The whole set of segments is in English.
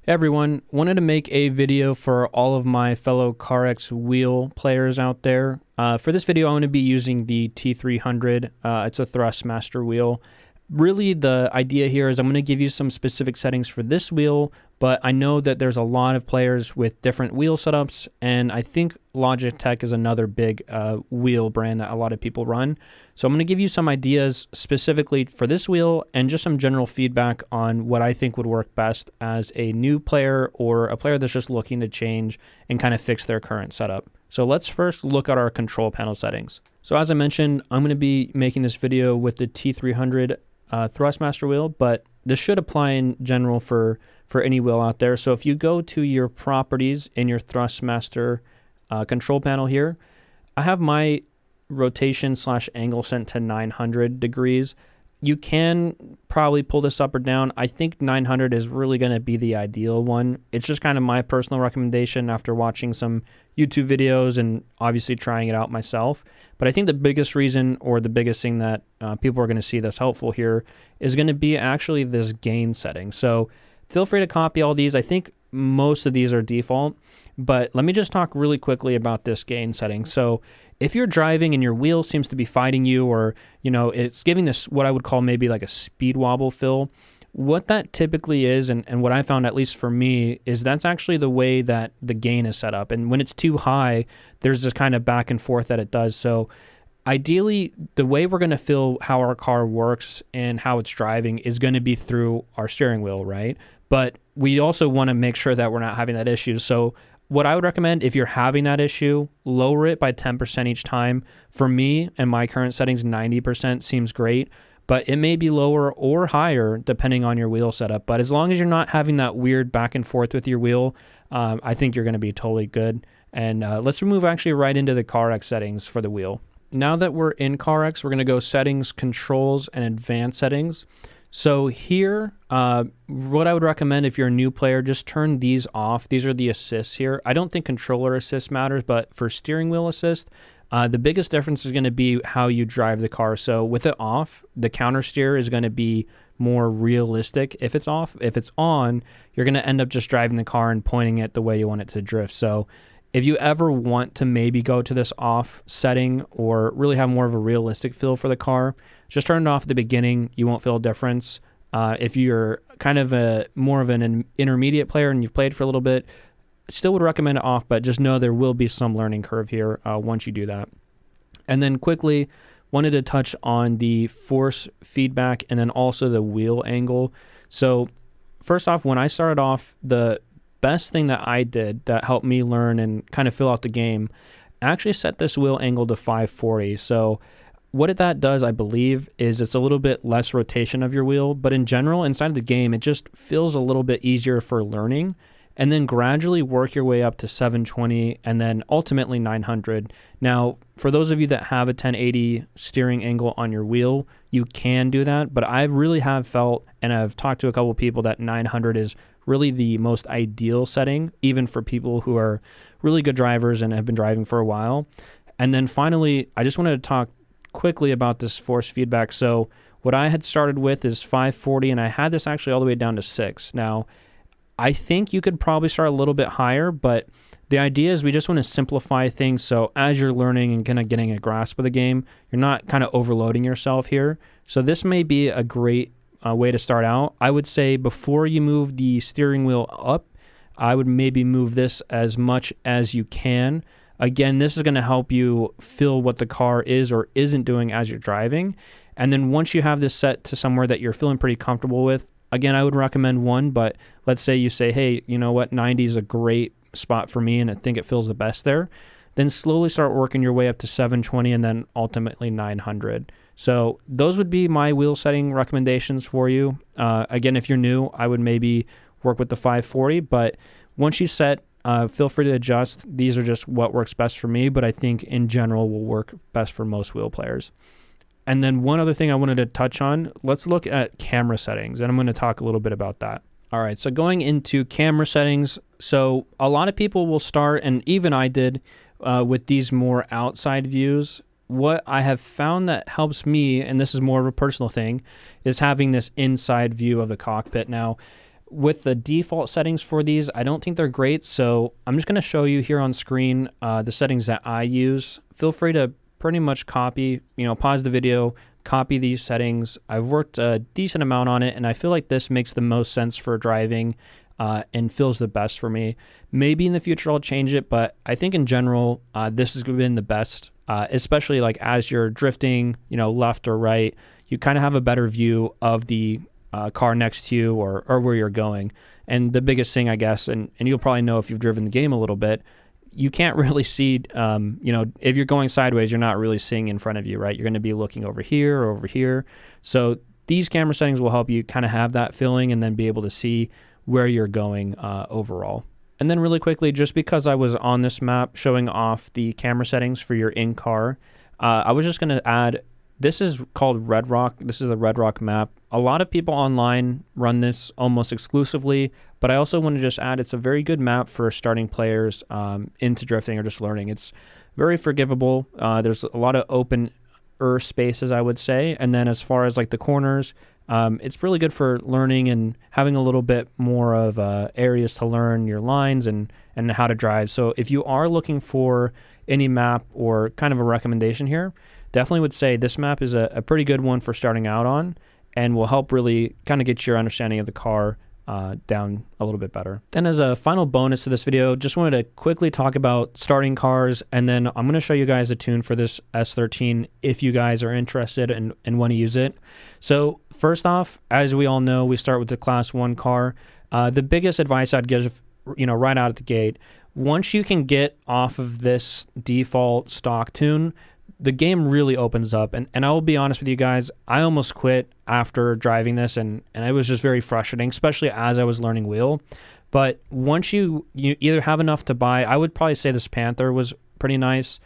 Hey everyone, wanted to make a video for all of my fellow CarX wheel players out there. For this video, I'm going to be using the T300. It's a Thrustmaster wheel. Really, the idea here is I'm going to give you some specific settings for this wheel, but I know that there's a lot of players with different wheel setups, and I think Logitech is another big wheel brand that a lot of people run. So I'm going to give you some ideas specifically for this wheel and just some general feedback on what I think would work best as a new player or a player that's just looking to change and kind of fix their current setup. So let's first look at our control panel settings. So as I mentioned, I'm going to be making this video with the T300 Thrustmaster wheel, but this should apply in general for any wheel out there. So if you go to your properties in your Thrustmaster control panel here, I have my rotation / angle set to 900 degrees. You can probably pull this up or down. I think 900 is really going to be the ideal one. It's just kind of my personal recommendation after watching some YouTube videos and obviously trying it out myself. But I think the biggest reason or the biggest thing that people are going to see that's helpful here is going to be actually this gain setting. So feel free to copy all these. I think most of these are default, but let me just talk really quickly about this gain setting. So if you're driving and your wheel seems to be fighting you, or it's giving this what I would call maybe like a speed wobble feel, what that typically is, and what I found, at least for me, is that's actually the way that the gain is set up. And when it's too high, there's this kind of back and forth that it does. So ideally, the way we're going to feel how our car works and how it's driving is going to be through our steering wheel, right? But we also want to make sure that we're not having that issue. So what I would recommend, if you're having that issue, lower it by 10% each time. For me and my current settings, 90% seems great, but it may be lower or higher depending on your wheel setup. But as long as you're not having that weird back and forth with your wheel, I think you're going to be totally good. And let's move actually right into the CarX settings for the wheel. Now that we're in CarX, we're going to go settings, controls, and advanced settings. So here, what I would recommend if you're a new player, just turn these off. These are the assists here. I don't think controller assist matters, but for steering wheel assist, the biggest difference is going to be how you drive the car. So with it off, the counter steer is going to be more realistic if it's off. If it's on, you're going to end up just driving the car and pointing it the way you want it to drift. So if you ever want to maybe go to this off setting or really have more of a realistic feel for the car, just turn it off at the beginning. You won't feel a difference. If you're kind of more of an intermediate player and you've played for a little bit, still would recommend it off, but just know there will be some learning curve here once you do that. And then quickly, wanted to touch on the force feedback and then also the wheel angle. So first off, when I started off, the best thing that I did that helped me learn and kind of fill out the game, I actually set this wheel angle to 540. So what that does, I believe, is it's a little bit less rotation of your wheel, but in general, inside of the game, it just feels a little bit easier for learning, and then gradually work your way up to 720 and then ultimately 900. Now, for those of you that have a 1080 steering angle on your wheel, you can do that, but I really have felt, and I've talked to a couple of people, that 900 is really the most ideal setting, even for people who are really good drivers and have been driving for a while. And then finally, I just wanted to talk quickly about this force feedback. So what I had started with is 540, and I had this actually all the way down to 6. Now, I think you could probably start a little bit higher, but the idea is we just want to simplify things. So as you're learning and kind of getting a grasp of the game, you're not kind of overloading yourself here. So this may be a great way to start out. I would say before you move the steering wheel up, I would maybe move this as much as you can. Again, this is going to help you feel what the car is or isn't doing as you're driving. And then once you have this set to somewhere that you're feeling pretty comfortable with, again, I would recommend 1, but let's say you say, hey, you know what, 90 is a great spot for me and I think it feels the best there. Then slowly start working your way up to 720 and then ultimately 900. So those would be my wheel setting recommendations for you. Again, if you're new, I would maybe work with the 540, but once you set, feel free to adjust. These are just what works best for me, but I think in general will work best for most wheel players. And then one other thing I wanted to touch on, let's look at camera settings, and I'm going to talk a little bit about that. All right, so going into camera settings, so a lot of people will start, and even I did, with these more outside views. What I have found that helps me, and this is more of a personal thing, is having this inside view of the cockpit. Now, With the default settings for these, I don't think they're great, so I'm just going to show you here on screen the settings that I use. Feel free to pretty much copy, pause the video, copy these settings. I've worked a decent amount on it, and I feel like this makes the most sense for driving and feels the best for me. Maybe in the future I'll change it, but I think in general, this has been the best, especially like as you're drifting, left or right, you kind of have a better view of the car next to you or where you're going. And the biggest thing, I guess, and you'll probably know if you've driven the game a little bit, you can't really see, if you're going sideways, you're not really seeing in front of you, right? You're going to be looking over here or over here. So these camera settings will help you kind of have that feeling and then be able to see where you're going overall. And then really quickly, just because I was on this map showing off the camera settings for your in-car, I was just going to add, this is called Red Rock. This is a Red Rock map. A lot of people online run this almost exclusively, but I also want to just add it's a very good map for starting players into drifting or just learning. It's very forgivable. There's a lot of open spaces, I would say. And then as far as like the corners, it's really good for learning and having a little bit more of areas to learn your lines and how to drive. So if you are looking for any map or kind of a recommendation here, definitely would say this map is a pretty good one for starting out on and will help really kind of get your understanding of the car down a little bit better. Then as a final bonus to this video, just wanted to quickly talk about starting cars, and then I'm going to show you guys a tune for this S13 if you guys are interested and want to use it. So first off, as we all know, we start with the Class 1 car. The biggest advice I'd give, right out of the gate, once you can get off of this default stock tune, the game really opens up. And I will be honest with you guys, I almost quit after driving this, and it was just very frustrating, especially as I was learning wheel. But once you either have enough to buy, I would probably say this Panther was pretty nice,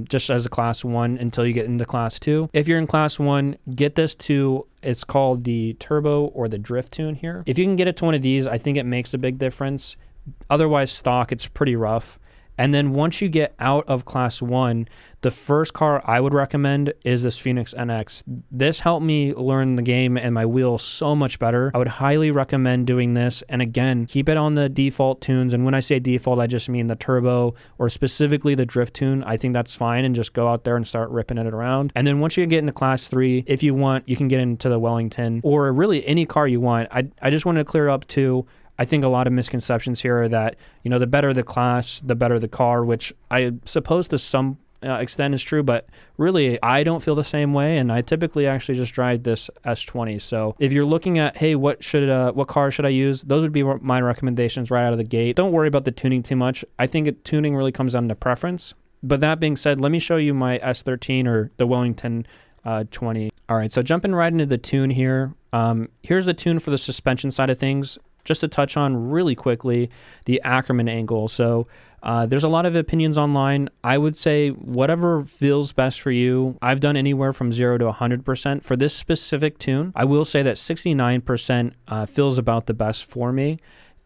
just as a Class 1 until you get into Class 2. If you're in Class 1, get this to, it's called the Turbo or the Drift tune here. If you can get it to one of these, I think it makes a big difference. Otherwise, stock, it's pretty rough. And then once you get out of Class 1, the first car I would recommend is this Phoenix NX. This helped me learn the game and my wheel so much better. I would highly recommend doing this. And again, keep it on the default tunes. And when I say default, I just mean the turbo or specifically the drift tune. I think that's fine, and just go out there and start ripping it around. And then once you get into Class 3, if you want, you can get into the Wellington or really any car you want. I just wanted to clear up too, I think a lot of misconceptions here are that, the better the class, the better the car, which I suppose to some extent is true, but really I don't feel the same way, and I typically actually just drive this S20. So if you're looking at, hey, what car should I use? Those would be my recommendations right out of the gate. Don't worry about the tuning too much. I think tuning really comes down to preference. But that being said, let me show you my S13 or the Wellington 20. All right, so jumping right into the tune here. Here's the tune for the suspension side of things. Just to touch on really quickly, the Ackerman angle. So there's a lot of opinions online. I would say whatever feels best for you. I've done anywhere from 0 to 100%. For this specific tune, I will say that 69% feels about the best for me.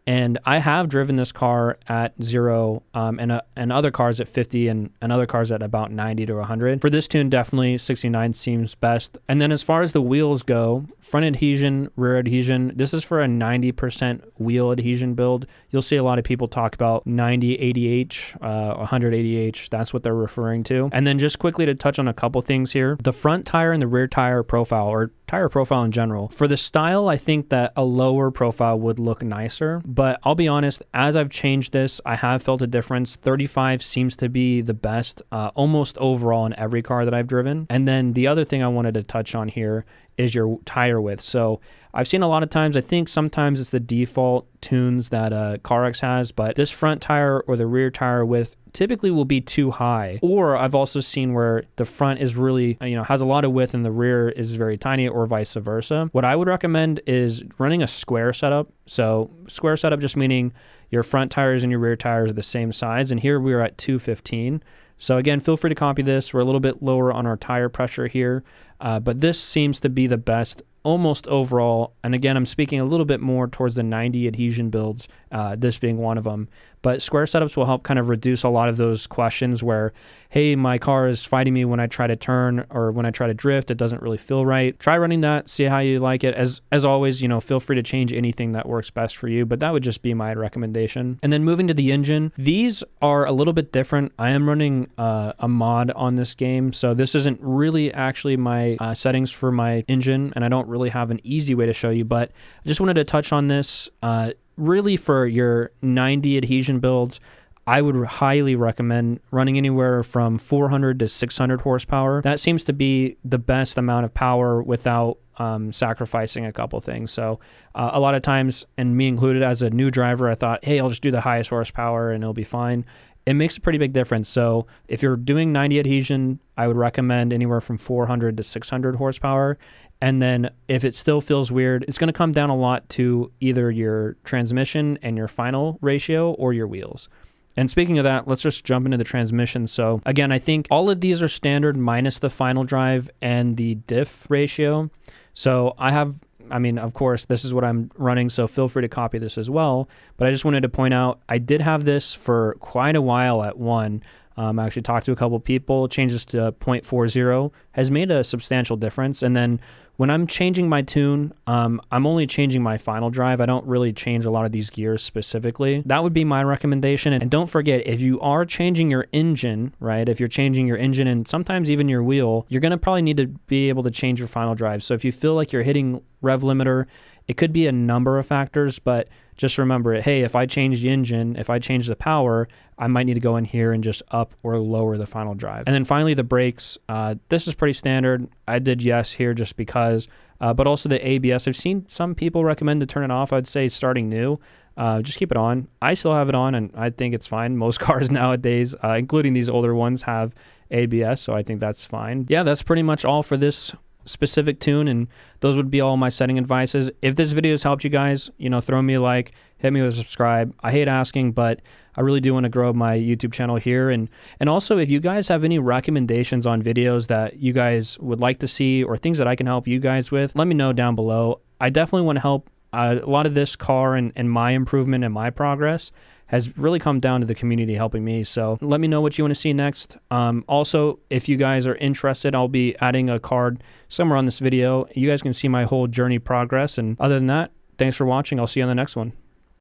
And I have driven this car at 0 and other cars at 50 and other cars at about 90 to 100. For this tune, definitely 69 seems best. And then as far as the wheels go, front adhesion, rear adhesion, this is for a 90% wheel adhesion build. You'll see a lot of people talk about 90 ADH, 100 ADH. That's what they're referring to. And then just quickly to touch on a couple things here. The front tire and the rear tire profile, or tire profile in general. For the style, I think that a lower profile would look nicer, but I'll be honest, as I've changed this, I have felt a difference. 35 seems to be the best, almost overall in every car that I've driven. And then the other thing I wanted to touch on here is your tire width. So I've seen a lot of times, I think sometimes it's the default tunes that CarX has, but this front tire or the rear tire width typically will be too high. Or I've also seen where the front is really, has a lot of width and the rear is very tiny, or vice versa. What I would recommend is running a square setup. So square setup just meaning your front tires and your rear tires are the same size. And here we're at 215. So again, feel free to copy this. We're a little bit lower on our tire pressure here, but this seems to be the best almost overall, and again, I'm speaking a little bit more towards the 90 adhesion builds, this being one of them, but square setups will help kind of reduce a lot of those questions where, hey, my car is fighting me when I try to turn or when I try to drift, it doesn't really feel right. Try running that, see how you like it. As always, feel free to change anything that works best for you, but that would just be my recommendation. And then moving to the engine, these are a little bit different. I am running a mod on this game, so this isn't really actually my settings for my engine, and I don't really have an easy way to show you, but I just wanted to touch on this. Really, for your 90 adhesion builds, I would highly recommend running anywhere from 400 to 600 horsepower. That seems to be the best amount of power without sacrificing a couple things. So a lot of times, and me included as a new driver, I thought, hey, I'll just do the highest horsepower and it'll be fine. It makes a pretty big difference. So if you're doing 90 adhesion, I would recommend anywhere from 400 to 600 horsepower. And then if it still feels weird, it's going to come down a lot to either your transmission and your final ratio or your wheels. And speaking of that, let's just jump into the transmission. So again, I think all of these are standard minus the final drive and the diff ratio. So of course, this is what I'm running, so feel free to copy this as well. But I just wanted to point out, I did have this for quite a while at 1. I actually talked to a couple people, changed this to 0.40, has made a substantial difference. And then when I'm changing my tune, I'm only changing my final drive. I don't really change a lot of these gears specifically. That would be my recommendation. And don't forget, if you are changing your engine, right, if you're changing your engine and sometimes even your wheel, you're going to probably need to be able to change your final drive. So if you feel like you're hitting rev limiter, it could be a number of factors, but just remember, hey, if I change the engine, if I change the power, I might need to go in here and just up or lower the final drive. And then finally, the brakes. This is pretty standard. I did yes here just because, but also the ABS. I've seen some people recommend to turn it off. I'd say starting new, just keep it on. I still have it on, and I think it's fine. Most cars nowadays, including these older ones, have ABS, so I think that's fine. Yeah, that's pretty much all for this specific tune, and those would be all my setting advices. If this video has helped you guys, throw me a like, hit me with a subscribe. I hate asking, but I really do want to grow my YouTube channel here. And also, if you guys have any recommendations on videos that you guys would like to see or things that I can help you guys with, let me know down below. I definitely want to help. A lot of this car and my improvement and my progress has really come down to the community helping me. So let me know what you want to see next. Also, if you guys are interested, I'll be adding a card somewhere on this video. You guys can see my whole journey progress. And other than that, thanks for watching. I'll see you on the next one.